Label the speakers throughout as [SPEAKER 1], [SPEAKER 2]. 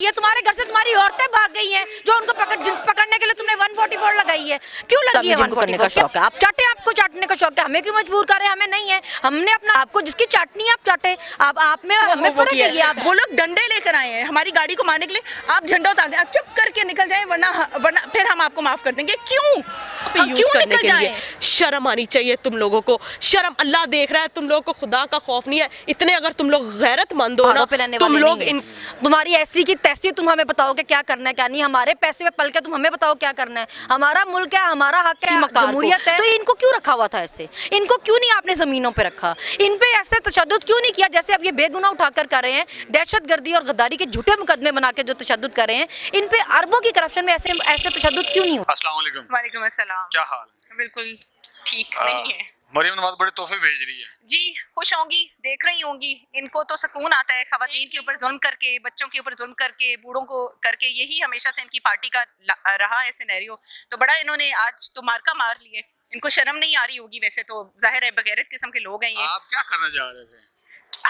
[SPEAKER 1] है, तुम्हारे घर से तुम्हारी औरतें भाग गई हैं जो उनको पकड़ने के लिए तुमने 144 लगाई है, क्यों लगी है 144? शौक है, आप चाटे, आपको चाटने का शौक है, हमें क्यों मजबूर कर रहे हैं? हमें नहीं है, हमने अपना, आपको जिसकी चाटनी है आप चाटे, आप में हमें फर्क है। आप
[SPEAKER 2] वो लोग डंडे लेकर आए हैं हमारी गाड़ी को मारने के लिए, आप झंडा उतार दें, आप चुप करके निकल जाएं, वरना फिर हम आपको माफ कर देंगे। क्यों निकल जाएं?
[SPEAKER 3] शर्म आनी चाहिए तुम लोगों को, शर्म, अल्लाह देख रहा है, तुम लोगों को खुदा का खौफ नहीं है। इतने अगर तुम लोग गैरतमंद हो ना, तुम लोग
[SPEAKER 1] तुम्हारी ऐसी की तैसी, तुम हमें बताओगे क्या करना है क्या नहीं, हमारे पैसे पे पल के तुम हमें बताओ क्या करना है। हमारा मुल्क है, हमारा हक है, जमहूरियत है, तो इनको क्यों रखा हुआ था ऐसे? इनको क्यों नहीं आपने जमीनों पे रखा? इन पे ऐसे तशद्दुद क्यों नहीं किया जैसे अब ये बेगुनाह उठाकर कर रहे हैं? दहशतगर्दी और गद्दारी के झूठे मुकदमे बना के जो तशद्दुद कर रहे हैं, इन पे अरबों की करप्शन में ऐसे तशद्दुद क्यों नहीं हुआ?
[SPEAKER 4] अस्सलाम वालेकुम।
[SPEAKER 2] वालेकुम अस्सलाम।
[SPEAKER 4] क्या हाल है?
[SPEAKER 2] बिल्कुल ठीक नहीं है।
[SPEAKER 4] मरियम नवाज बड़े तोहफे भेज रही है।
[SPEAKER 2] जी खुश होंगी, देख रही होंगी, इनको तो सुकून आता है खवातीन के ऊपर जुल्म करके, बच्चों के ऊपर जुल्म करके, बूढ़ों को करके, यही हमेशा से इनकी पार्टी का रहा है सिनेरियो। तो बड़ा इन्होंने आज तो मार्का मार लिए, इनको शर्म नहीं आ रही होगी, वैसे तो जाहिर है बगैरत किस्म के लोग हैं ये।
[SPEAKER 4] आप क्या करना चाह रहे थे?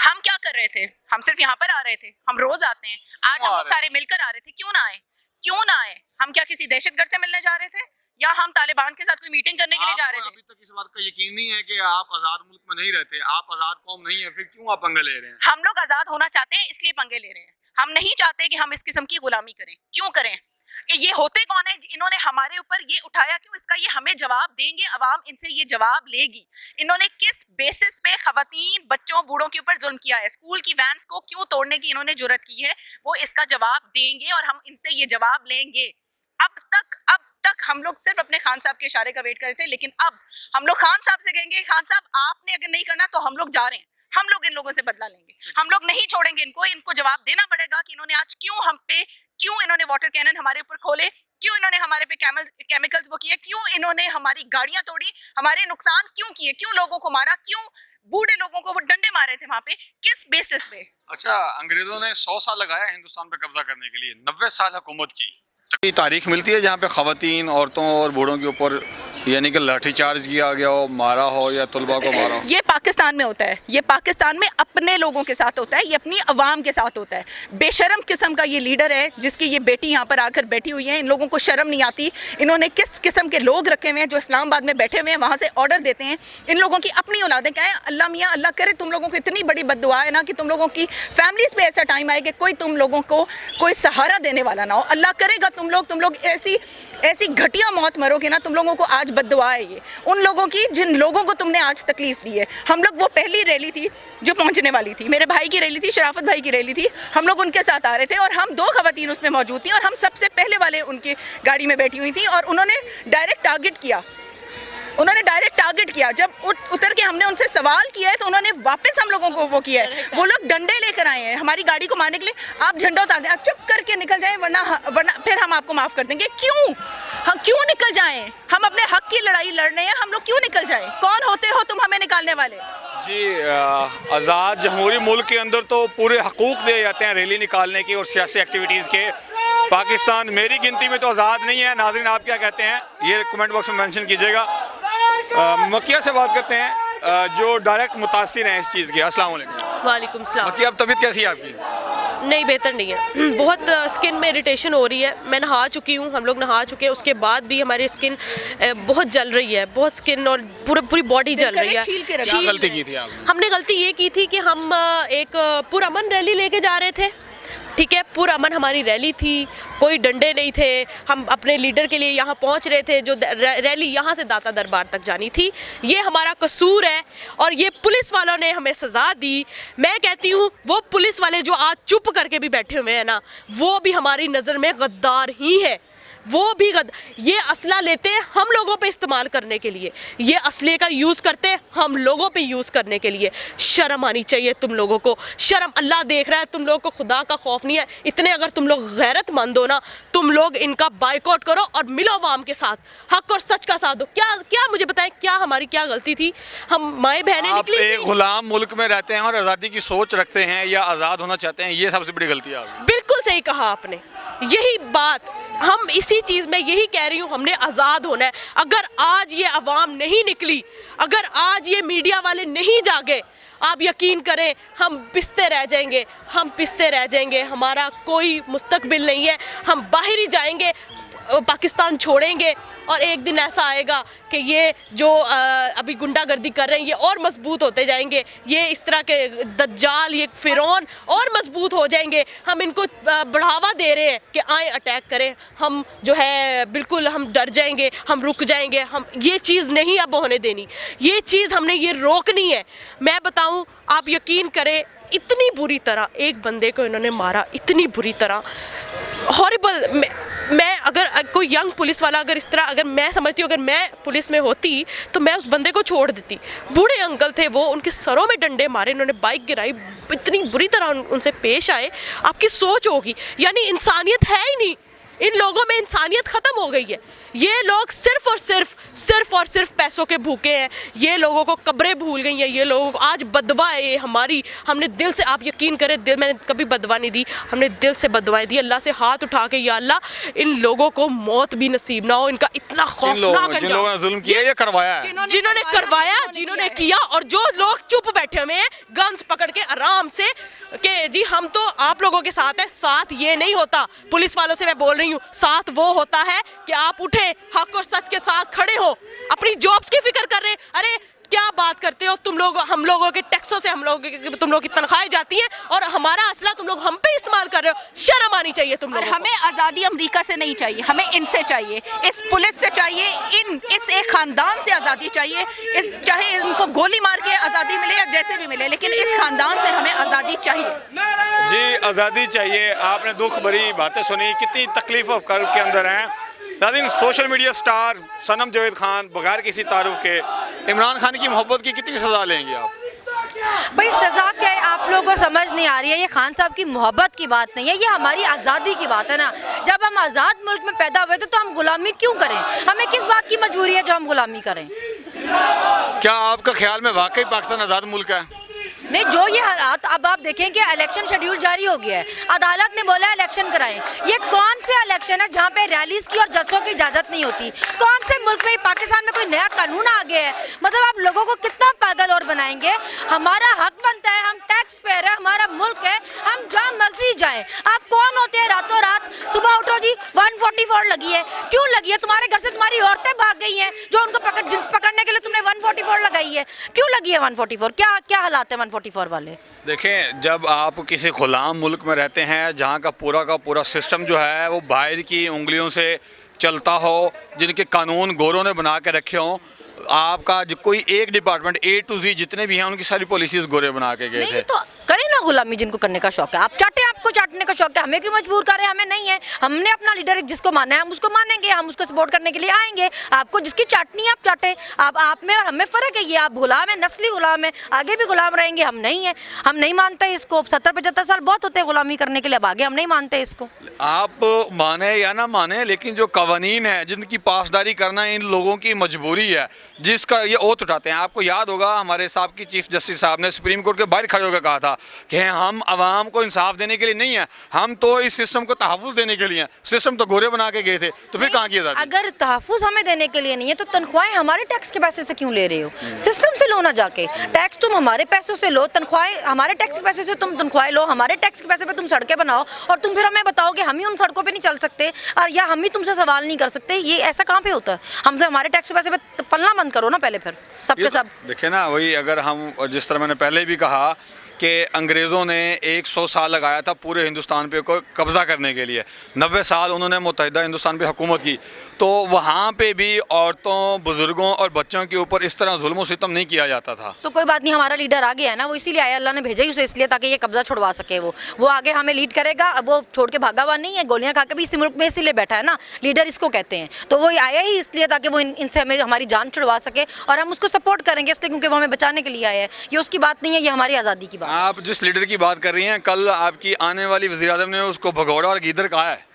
[SPEAKER 2] हम क्या कर रहे थे? हम सिर्फ यहाँ पर आ रहे थे, हम रोज आते हैं, आज हम लोग सारे मिलकर आ रहे थे, क्यों ना आए? क्यों ना आए? हम क्या किसी दहशतगर्द से मिलने जा रहे थे या हम तालिबान के साथ कोई मीटिंग करने के लिए जा रहे थे?
[SPEAKER 4] अभी तक इस बात का यकीन नहीं है कि आप आजाद मुल्क में नहीं रहते, आप आजाद कौम नहीं है, फिर क्यों आप पंगे ले रहे हैं?
[SPEAKER 2] हम लोग आजाद होना चाहते हैं इसलिए पंगे ले रहे हैं, हम नहीं चाहते कि हम इस किस्म की गुलामी करें। क्यों करें? ये होते कौन है? इन्होंने हमारे ऊपर ये उठाया क्यों? इसका ये हमें जवाब देंगे, अवाम इनसे ये जवाब लेगी। इन्होंने किस बेसिस पे खवातीन, बच्चों, बूढ़ों के ऊपर जुल्म किया है? स्कूल की वैन्स को क्यों तोड़ने की इन्होंने जुर्रत की है? वो इसका जवाब देंगे और हम इनसे ये जवाब लेंगे। अब तक हम लोग सिर्फ अपने खान साहब के इशारे का वेट कर रहे थे, लेकिन अब हम लोग खान साहब से कहेंगे, खान साहब आपने अगर नहीं करना तो हम लोग जा रहे हैं, हम लोग इन लोगों से बदला लेंगे, हम लोग नहीं छोड़ेंगे इनको जवाब देना पड़ेगा कि इन्होंने आज क्यों इन्होंने वाटर कैनन हमारे ऊपर खोले, क्यों इन्होंने हमारे पे केमिकल्स वो किए, क्यों इन्होंने हमारी गाड़ियां तोड़ी, हमारे नुकसान क्यों किए, क्यों लोगों को मारा, क्यों बूढ़े लोगों को वो डंडे मारे थे वहां पे, किस बेसिस पे?
[SPEAKER 4] अच्छा, अंग्रेजों ने 100 साल लगाया हिंदुस्तान पे कब्जा करने के लिए, 90 साल हुकूमत की। तारीख मिलती है जहाँ पे खवातीन, औरतों और बूढ़ों के ऊपर यानी कि लाठीचार्ज किया गया हो, मारा हो या तलबा को मारा हो?
[SPEAKER 2] ये पाकिस्तान में होता है, ये पाकिस्तान में अपने लोगों के साथ होता है, ये अपनी अवाम के साथ होता है। बेशरम किस्म का ये लीडर है जिसकी ये बेटी यहाँ पर आकर बैठी हुई है, इन लोगों को शर्म नहीं आती। इन्होंने किस किस्म के लोग रखे हुए हैं जो इस्लामाबाद में बैठे हुए हैं, वहाँ से ऑर्डर देते हैं। इन लोगों की अपनी औलादें क्या है? अल्लाह मियाँ अल्लाह करे तुम लोगों को इतनी बड़ी बद्दुआ है ना कि तुम लोगों की फैमिलीज पे ऐसा टाइम आए कि कोई तुम लोगों को कोई सहारा देने वाला ना हो। अल्लाह करेगा तुम लोग ऐसी घटिया मौत मरोगे ना, तुम लोगों को आज बद्दुआ है ये उन लोगों की जिन लोगों को तुमने आज तकलीफ दी है। हम लोग वो पहली रैली थी जो पहुंचने वाली थी, मेरे भाई की रैली थी, शराफत भाई की रैली थी, हम लोग उनके साथ आ रहे थे और हम 2 खवातीन उसमें मौजूद थी और हम सबसे पहले वाले उनकी गाड़ी में बैठी हुई थी और उन्होंने डायरेक्ट टारगेट किया। जब उतर के हमने उनसे सवाल किया है तो उन्होंने वापस हम लोगों को वो किया है। वो लोग डंडे लेकर आए हैं हमारी गाड़ी को मारने के लिए, आप झंडा उतार दें, आप चुप करके निकल जाएं, वरना फिर हम आपको माफ कर देंगे। हम क्यों निकल जाएं? हम अपने हक की लड़ाई लड़ रहे हैं, हम लोग क्यों निकल जाएं? कौन होते हो तुम हमें निकालने वाले?
[SPEAKER 5] जी, आज़ाद जमहूरी मुल्क के अंदर तो पूरे हकूक़ दिए जाते हैं रैली निकालने की और सियासी एक्टिविटीज़ के। पाकिस्तान मेरी गिनती में तो आज़ाद नहीं है। नाज़रीन आप क्या कहते हैं ये कमेंट बॉक्स में मेंशन कीजिएगा। मकिया से बात करते हैं जो डायरेक्ट मुतासिर हैं इस चीज़ के। अस्सलाम वालेकुम।
[SPEAKER 3] वालेकुम सलाम।
[SPEAKER 5] मकिया, अब तबीयत कैसी है आपकी?
[SPEAKER 3] नहीं, बेहतर नहीं है, बहुत स्किन में इरिटेशन हो रही है। मैं नहा चुकी हूँ, हम लोग नहा चुके हैं, उसके बाद भी हमारी स्किन बहुत जल रही है, बहुत स्किन और पूरी बॉडी जल रही है।
[SPEAKER 4] क्या गलती की थी आपने?
[SPEAKER 3] हमने गलती ये की थी कि हम एक पुरअमन रैली लेके जा रहे थे, ठीक है, पुरअमन हमारी रैली थी, कोई डंडे नहीं थे, हम अपने लीडर के लिए यहाँ पहुँच रहे थे, जो रैली यहाँ से दाता दरबार तक जानी थी। ये हमारा कसूर है और ये पुलिस वालों ने हमें सज़ा दी। मैं कहती हूँ वो पुलिस वाले जो आज चुप करके भी बैठे हुए हैं ना, वो भी हमारी नज़र में गद्दार ही है। वो भी ये असला लेते हैं हम लोगों पे इस्तेमाल करने के लिए, ये असले का यूज़ करते हैं हम लोगों पे यूज़ करने के लिए। शर्म आनी चाहिए तुम लोगों को, शर्म, अल्लाह देख रहा है, तुम लोगों को खुदा का खौफ नहीं है। इतने अगर तुम लोग गैरतमंद हो ना, तुम लोग इनका बाइकआउट करो और मिलो अवाम के साथ, हक और सच का साथ दो। क्या मुझे बताएं, क्या हमारी क्या गलती थी? हम माएँ बहनें निकली थी।
[SPEAKER 5] एक गुलाम मुल्क में रहते हैं और आज़ादी की सोच रखते हैं या आज़ाद होना चाहते हैं, ये सबसे बड़ी गलती है।
[SPEAKER 3] बिल्कुल सही कहा आपने, यही बात ہم اسی چیز میں یہی کہہ رہی ہوں، ہم نے آزاد ہونا ہے. اگر آج یہ عوام نہیں نکلی، اگر آج یہ میڈیا والے نہیں جاگے، آپ یقین کریں ہم پستے رہ جائیں گے، ہم پستے رہ جائیں گے. ہمارا کوئی مستقبل نہیں ہے. ہم باہر ہی جائیں گے، پاکستان چھوڑیں گے، اور ایک دن ایسا آئے گا کہ یہ جو ابھی گنڈا گردی کر رہے ہیں یہ اور مضبوط ہوتے جائیں گے. یہ اس طرح کے دجال، یہ فرعون اور مضبوط ہو جائیں گے. ہم ان کو بڑھاوا دے رہے ہیں کہ آئیں اٹیک کریں. ہم جو ہے بالکل ہم ڈر جائیں گے، ہم رک جائیں گے. ہم یہ چیز نہیں اب ہونے دینی، یہ چیز ہم نے یہ روکنی ہے. میں بتاؤں، آپ یقین کریں اتنی بری طرح ایک بندے کو انہوں نے مارا، اتنی بری طرح، ہاربل. میں اگر کوئی ینگ پولیس والا اگر اس طرح، اگر میں سمجھتی ہوں اگر میں پولیس میں ہوتی تو میں اس بندے کو چھوڑ دیتی. بوڑھے انکل تھے وہ، ان کے سروں میں ڈنڈے مارے، انہوں نے بائک گرائی، اتنی بری طرح ان سے پیش آئے. آپ کی سوچ ہوگی، یعنی انسانیت ہے ہی نہیں ان لوگوں میں، انسانیت ختم ہو گئی ہے. یہ لوگ صرف اور صرف پیسوں کے بھوکے ہیں. یہ لوگوں کو قبریں بھول گئی ہیں. یہ لوگوں کو آج بدوا ہے ہماری. ہم نے دل سے، آپ یقین کریں دل، میں نے کبھی بدوا نہیں دی، ہم نے دل سے بدوائیں دی. اللہ سے ہاتھ اٹھا کے یا اللہ ان لوگوں کو موت بھی نصیب نہ ہو. ان کا اتنا خوفناک
[SPEAKER 5] جن لوگوں نے ظلم کیا، یہ کروایا ہے،
[SPEAKER 3] جنہوں نے کروایا، جنہوں نے کیا، اور جو لوگ چپ بیٹھے ہوئے ہیں گنز پکڑ کے آرام سے کہ جی ہم تو آپ لوگوں کے ساتھ ہیں. ساتھ یہ نہیں ہوتا. پولیس والوں سے میں بول رہی ہوں، ساتھ وہ ہوتا ہے کہ آپ اٹھیں، حق اور سچ کے ساتھ کھڑے ہو، اپنی جابس کی فکر کر رہے ہیں. ارے کیا بات کرتے ہو تم لوگ، ہم لوگوں کے ٹیکسوں سے تم لوگ کی تنخواہیں جاتی ہیں اور ہمارا اسلحہ تم لوگ ہم پہ استعمال کر رہے ہو. شرم آنی چاہیے تم
[SPEAKER 2] اور
[SPEAKER 3] لوگوں کو.
[SPEAKER 2] ہمیں آزادی امریکہ سے نہیں چاہیے، ہمیں ان سے چاہیے، اس پولیس سے چاہیے، اس ایک خاندان سے آزادی چاہیے. چاہے ان کو گولی مار کے آزادی ملے یا جیسے بھی ملے، لیکن اس خاندان سے ہمیں آزادی چاہیے.
[SPEAKER 5] جی آزادی چاہیے. آپ نے دکھ بھری باتیں سنی، کتنی تکلیف اور کرب کے اندر ہیں. ناظرین، سوشل میڈیا سٹار صنم جاوید خان بغیر کسی تعارف کے عمران خان کی محبت کی کتنی سزا لیں گے آپ؟
[SPEAKER 1] بھائی سزا کیا ہے آپ لوگوں کو سمجھ نہیں آ رہی ہے. یہ خان صاحب کی محبت کی بات نہیں ہے، یہ ہماری آزادی کی بات ہے نا. جب ہم آزاد ملک میں پیدا ہوئے تھے تو ہم غلامی کیوں کریں؟ ہمیں کس بات کی مجبوری ہے جو ہم غلامی کریں؟
[SPEAKER 5] کیا آپ کا خیال میں واقعی پاکستان آزاد ملک ہے؟
[SPEAKER 1] نہیں، جو یہ حالات اب آپ دیکھیں کہ الیکشن شیڈیول جاری ہو گیا ہے، عدالت نے بولا ہے الیکشن کرائیں. یہ کون سے الیکشن ہے جہاں پہ ریلیز کی اور جلسوں کی اجازت نہیں ہوتی؟ کون سے ملک میں پاکستان میں کوئی نیا قانون آ گیا ہے؟ مطلب آپ لوگوں کو کتنا پاگل اور بنائیں گے؟ ہمارا حق بنتا ہے، ہم ٹیکس پیئر ہیں، ہمارا ملک ہے، ہم جہاں مرضی جائیں. آپ کون ہوتے ہیں راتوں رات صبح اٹھو جی 144 لگی ہے؟ کیوں لگی ہے؟ تمہارے گھر سے تمہاری عورتیں بھاگ گئی ہیں جو ان کو پکڑنے کے لیے تم نے 144 لگائی ہے. کیوں لگی ہے 144؟ کیا حالات ہیں 144 والے؟
[SPEAKER 5] دیکھیں، جب آپ کسی غلام ملک میں رہتے ہیں جہاں کا پورا سسٹم جو ہے وہ باہر کی انگلیوں سے چلتا ہو، جن کے قانون گوروں نے بنا کے رکھے ہوں، آپ کا کوئی ایک ڈپارٹمنٹ A to Z جتنے بھی ہیں ان کی ساری پالیسیز گورے بنا کے گئے تھے.
[SPEAKER 1] نہیں تو کریں نا غلامی جن کو کرنے کا شوق ہے. آپ چاٹیں، آپ کو چاٹنے کا شوق ہے، ہمیں کیوں مجبور کر رہے ہیں؟ ہمیں نہیں ہے. ہم نے اپنا لیڈر جس کو مانا ہے ہم اس کو مانیں گے، ہم اس کو سپورٹ کرنے کے لیے آئیں گے. آپ کو جس کی چاٹنی ہے آپ چاٹیں. آپ میں اور ہم میں فرق ہے. یہ آپ غلام ہیں، نسلی غلام ہیں، آگے بھی غلام رہیں گے. ہم نہیں ہیں، ہم نہیں مانتے اس کو. 70-75 سال بہت ہوتے ہیں غلامی کرنے کے لیے، اب آگے ہم نہیں مانتے اس کو.
[SPEAKER 5] آپ مانیں یا نہ مانیں، لیکن جو قوانین ہیں جن کی پاسداری کرنا ان لوگوں کی مجبوری ہے، جس کا یہ اوت اٹھاتے ہیں. آپ کو یاد ہوگا ہمارے صاحب کی چیف جسٹس صاحب نے سپریم کورٹ کے باہر کھڑے ہو کے کہا تھا کہ ہم عوام کو انصاف دینے کے لیے نہیں ہیں، ہم تو اس سسٹم کو تحفظ دینے کے لیے ہیں. سسٹم تو گورے بنا کے گئے تھے، تو پھر کہاں کی آزادی؟
[SPEAKER 1] اگر تحفظ ہمیں دینے کے لیے نہیں ہے تو تنخواہیں ہمارے ٹیکس کے پیسے سے کیوں لے رہے ہو؟ سسٹم سے لو نہ جا کے. ٹیکس تم ہمارے پیسوں سے لو، تنخواہیں ہمارے ٹیکس کے پیسے سے تم تنخواہیں لو، ہمارے ٹیکس کے پیسے پہ تم سڑکیں بناؤ، اور تم پھر ہمیں بتاؤ کہ ہم ہی ان سڑکوں پہ نہیں چل سکتے یا ہم ہی تم سے سوال نہیں کر سکتے. یہ ایسا کہاں پہ ہوتا ہے؟ ہم سے ہمارے ٹیکس کے پیسے پہ پلنا بند کرو نا پہلے، پھر سب کے سب.
[SPEAKER 5] دیکھیں نا، وہی اگر ہم، جس طرح میں نے پہلے بھی کہا کہ انگریزوں نے 100 سال لگایا تھا پورے ہندوستان پہ قبضہ کرنے کے لیے، 90 سال انہوں نے متحدہ ہندوستان پہ حکومت کی، تو وہاں پہ بھی عورتوں، بزرگوں اور بچوں کے اوپر اس طرح ظلم و ستم نہیں کیا جاتا تھا.
[SPEAKER 1] تو کوئی بات نہیں، ہمارا لیڈر آ گیا ہے نا، وہ اسی لیے آیا، اللہ نے بھیجا ہی اسے اس لیے تاکہ یہ قبضہ چھڑوا سکے. وہ آگے ہمیں لیڈ کرے گا. اب وہ چھوڑ کے بھاگا ہوا نہیں ہے، گولیاں کھا کے بھی اسی ملک میں اسی لیے بیٹھا ہے نا. لیڈر اس کو کہتے ہیں. تو وہ آیا ہی اس لیے تاکہ وہ ان سے ہمیں ہماری جان چھڑوا سکے، اور ہم اس کو سپورٹ کریں گے اس لیے کیونکہ وہ ہمیں بچانے کے لیے آیا ہے. یہ اس کی بات نہیں ہے، یہ ہماری آزادی کی بات ہے.
[SPEAKER 5] آپ جس لیڈر کی بات کر رہی ہیں، کل آپ کی آنے والی وزیر اعظم نے اس کو بھگوڑا اور گیدر کہا ہے.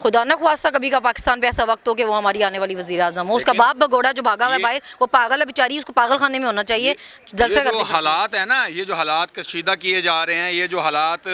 [SPEAKER 1] खुदा न ख्वास्ता कभी का पाकिस्तान पे ऐसा वक्त हो कि वो हमारी आने वाली वज़ीर आज़म हो, उसका बाप बगोड़ा जो भागा हुआ है बाहर, वो पागल है बेचारी, उसको पागल खाने में होना चाहिए। जलसे
[SPEAKER 4] ये जो
[SPEAKER 1] करने
[SPEAKER 4] हालात है ना, ये जो हालात कशीदा किए जा रहे हैं, ये जो हालात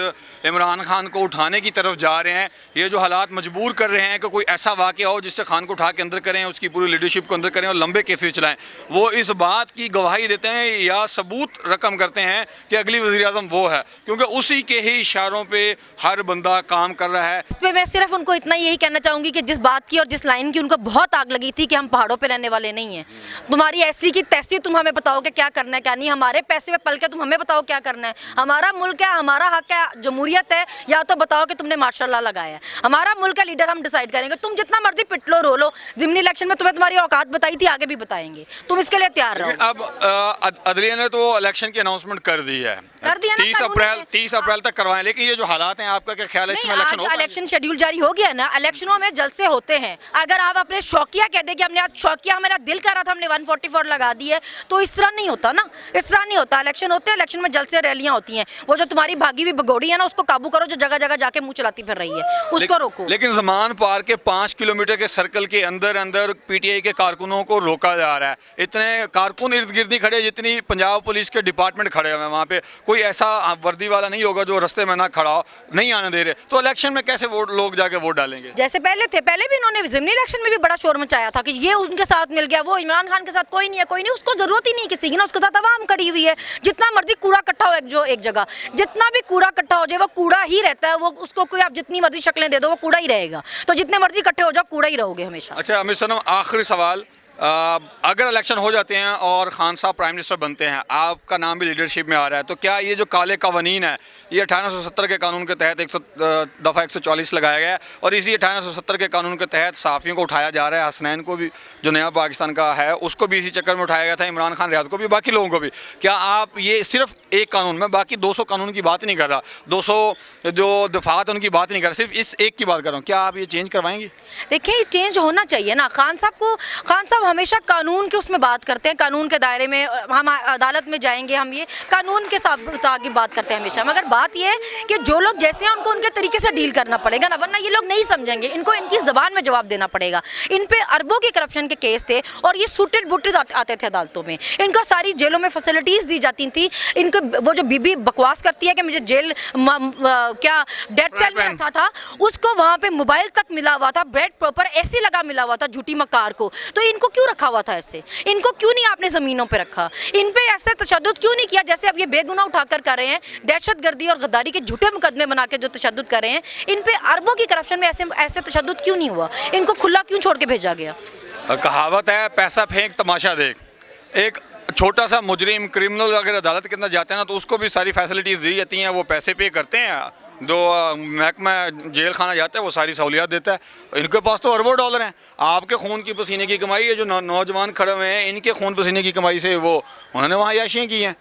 [SPEAKER 4] इमरान खान को उठाने की तरफ जा रहे हैं, ये जो हालात मजबूर कर रहे हैं कि कोई ऐसा वाक़या हो जिससे खान को उठा के अंदर करें, उसकी पूरी लीडरशिप को अंदर करें और लंबे केसेस चलाएं, वो इस बात की गवाही देते हैं या सबूत रकम करते हैं कि अगली वज़ीर आज़म वो है, क्योंकि उसी के ही इशारों पे हर बंदा काम कर रहा है।
[SPEAKER 1] इस पे मैं सिर्फ उनको इतना यही कहना चाहूँगी कि जिस बात की और जिस लाइन की उनको बहुत आग लगी थी कि हम पहाड़ों पे रहने वाले नहीं हैं, तुम्हारी ऐसी की तैसी, तुम हमें बताओ कि क्या करना है क्या नहीं, हमारे पैसे पे पल के तुम हमें बताओ क्या करना है, हमारा मुल्क है, हमारा हक है, जमहूरियत है, या तो बताओ कि तुमने माशाल्लाह लगाया है, हमारा मुल्क है, लीडर हम डिसाइड करेंगे, तुम जितना मर्जी पिट लो रो लो, ज़िमनी इलेक्शन में तुम्हें तुम्हारी औकात बताई थी, आगे भी बताएंगे, तुम इसके लिए तैयार रहो।
[SPEAKER 4] अब अदलिया ने तो इलेक्शन की अनाउंसमेंट कर दी है,
[SPEAKER 1] कर दिया ना,
[SPEAKER 4] 30 अप्रैल तक करवाएं, लेकिन ये जो हालात हैं आपका क्या ख्याल है इसमें इलेक्शन होगा?
[SPEAKER 1] इलेक्शन शेड्यूल जारी हो गया ना, इलेक्शनों में जलसे होते हैं, अगर आप अपने शौकिया कह दे कि हमने आज शौकिया, हमारा दिल कर रहा था हमने 144 लगा दी है, तो इस तरह नहीं होता ना, इस तरह नहीं होता। इलेक्शन होते हैं, इलेक्शन में जलसे रैलियां होती हैं, वो जो तुम्हारी भागी हुई भगोड़ी है ना, उसको काबू करो, जो जगह जगह जाके मुंह चलाती फिर रही है, उसको रोको।
[SPEAKER 4] लेकिन ज़मान पार्क के 5 किलोमीटर के सर्कल के अंदर अंदर पीटीआई के कारकुनों को रोका जा रहा है, इतने कारकुन इर्द गिर्द नहीं खड़े जितनी पंजाब पुलिस के डिपार्टमेंट खड़े हुए हैं वहाँ पे, कोई ऐसा वर्दी वाला नहीं होगा जो रास्ते में ना खड़ा हो, नहीं आने दे रहे, तो इलेक्शन में कैसे वोट लोग जाके वोट डालेंगे?
[SPEAKER 1] जैसे पहले थे, पहले भी इन्होंने ज़िमनी इलेक्शन में भी बड़ा शोर मचाया था कि ये उनके साथ मिल गया, वो इमरान खान के साथ कोई नहीं है, कोई नहीं, उसको जरूरत ही नहीं किसी की ना, उसके साथ आवाम खड़ी हुई है, जितना मर्जी कूड़ा इकट्ठा हो एक जगह, जितना भी कूड़ा इकट्ठा हो जाए वो कूड़ा ही रहता है, वो उसको कोई आप जितनी मर्जी शक्लें दे दो वो कूड़ा ही रहेगा, तो जितने मर्जी इकट्ठे हो जाओ कूड़ा ही रहोगे हमेशा।
[SPEAKER 4] अच्छा अमित सनम, आखिरी सवाल, अगर इलेक्शन हो जाते हैं और खान साहब प्राइम मिनिस्टर बनते हैं, आपका नाम भी लीडरशिप में आ रहा है, तो क्या ये जो काले कवानीन है, ये 1870 के कानून के तहत दफ़ा 140 लगाया गया है, और इसी 1870 के कानून के तहत सहाफ़ियों को उठाया जा रहा है, हसनैन को भी जो नया पाकिस्तान का है उसको भी इसी चक्कर में उठाया गया था, इमरान खान रियाज को भी, बाकी लोगों को भी, क्या आप ये सिर्फ एक कानून में, बाकी 200 कानून की बात नहीं कर रहा, 200 जो दफात उनकी बात नहीं कर रहा, सिर्फ इस एक की बात कर रहा हूँ, क्या आप ये चेंज करवाएंगे?
[SPEAKER 1] देखिए चेंज होना चाहिए ना, खान साहब हमेशा कानून के उसमें बात करते हैं, कानून के दायरे में, हम अदालत में जाएंगे, हम ये कानून के साथ की बात करते हैं हमेशा, मगर बात ये है कि जो लोग जैसे हैं उनको उनके तरीके से डील करना पड़ेगा ना, वरना ये लोग नहीं समझेंगे, इनको इनकी ज़बान में जवाब देना पड़ेगा। इन पे अरबों के करप्शन के केस थे और ये सूटेड बूटेड आते थे अदालतों में, इनको सारी जेलों में फैसिलिटीज़ दी जाती थी, इनको वो जो बीबी बकवास करती है कि मुझे जेल क्या डेथ सेल में रखा था, उसको वहाँ पे मोबाइल तक मिला हुआ था, बेड प्रॉपर एसी लगा मिला हुआ था झूठी मक्कार को, तो इनको क्यों रखा हुआ था ऐसे, इनको क्यों नहीं आपने ज़मीनों पे रखा, इन पे ऐसे तशद्दुद क्यों नहीं किया जैसे अब ये बेगुनाह उठाकर कर रहे हैं, दहशतगर्दी और गद्दारी के झूठे मुकदमे बना के जो तशद्दुद कर रहे हैं, इन पे अरबों की करप्शन में ऐसे तशद्दुद क्यों नहीं हुआ, इनको खुला क्यों छोड़ के भेजा गया?
[SPEAKER 4] कहावत है पैसा फेंक तमाशा देख, एक छोटा सा मुजरिम क्रिमिनल अगर अदालत के अंदर जाते हैं ना तो उसको भी सारी फैसिलिटीज़ दी जाती हैं, वो पैसे पे करते हैं, जो महकमा जेल खाना जाता है वो सारी सहूलियात देता है, इनके पास तो अरबों डॉलर हैं, आपके खून की पसीने की कमाई है, जो नौजवान खड़े हुए हैं इनके खून पसीने की कमाई से वो उन्होंने वहाँ याशियाँ की हैं,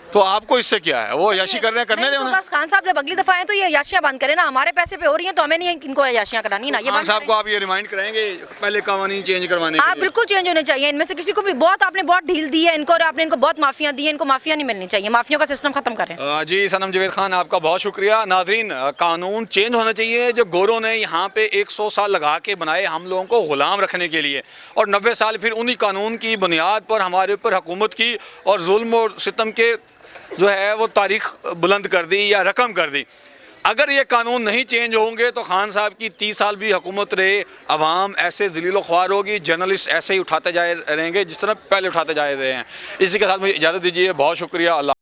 [SPEAKER 4] तो आपको इससे क्या है, वो याशी कर रहे हैं, करने दें उन्हें।
[SPEAKER 1] बस खान साहब जब अगली दफा आए तो ये याशियाँ बंद करें ना, हमारे पैसे पे हो रही हैं तो हमें नहीं इनको याशियाँ करानी ना, ये
[SPEAKER 4] खान साहब को आप ये रिमाइंड कराएंगे पहले कानून चेंज करवाने के लिए?
[SPEAKER 1] बिल्कुल चेंज होने चाहिए, इनमें से किसी को भी बहुत आपने बहुत ढील दी है इनको, और आपने इनको बहुत माफियाँ दी है, इनको माफिया नहीं मिलनी चाहिए, माफियों का सिस्टम खत्म करें।
[SPEAKER 4] जी सनम जवेद खान आपका बहुत शुक्रिया। नाजरीन, कानून चेंज होना चाहिए, जो गोरों ने यहाँ पे 100 साल लगा के बनाए हम लोगों को गुलाम रखने के लिए, और 90 साल फिर उन्हीं कानून की बुनियाद पर हमारे ऊपर हुकूमत की और जुल्म और सितम के जो है वो तारीख बुलंद कर दी या रकम कर दी। अगर ये कानून नहीं चेंज होंगे तो खान साहब की 30 साल भी हुकूमत रहे, अवाम ऐसे ज़लील ख्वार होगी, जर्नलिस्ट ऐसे ही उठाते जाए रहेंगे जिस तरह पहले उठाते जा रहे हैं। इसी के साथ मुझे इजाज़त दीजिए, बहुत शुक्रिया, अल्लाह।